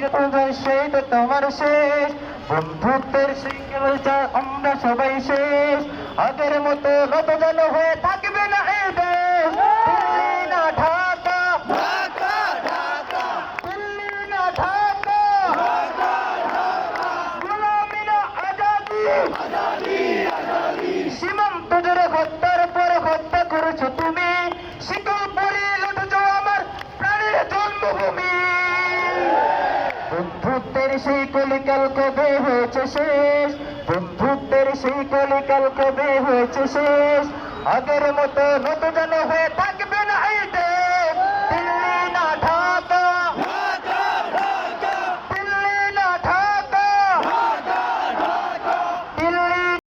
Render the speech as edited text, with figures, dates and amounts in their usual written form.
সেই তো তোমার শেষ বন্ধুত্বের সেই কেবলটা আমরা সবাই শেষ আগের মতো নত যেন হয়ে থাকবে না এই দেশ দিল্লি না ঢাকা দিল্লি না ঢাকা গোলামি না আজাদি সীমান্ত জুড়ে হত্যার পর হত্যা করেছো তুমি শিকল পরিয়ে লুটেছো আমার প্রাণের জন্মভূমি বন্ধুত্বের সেই কলিকাল কবে হয়েছে শেষ বন্ধুত্বের সেই কলিকাল কবে হয়েছে শেষ আগের মতো নত যেন হয়ে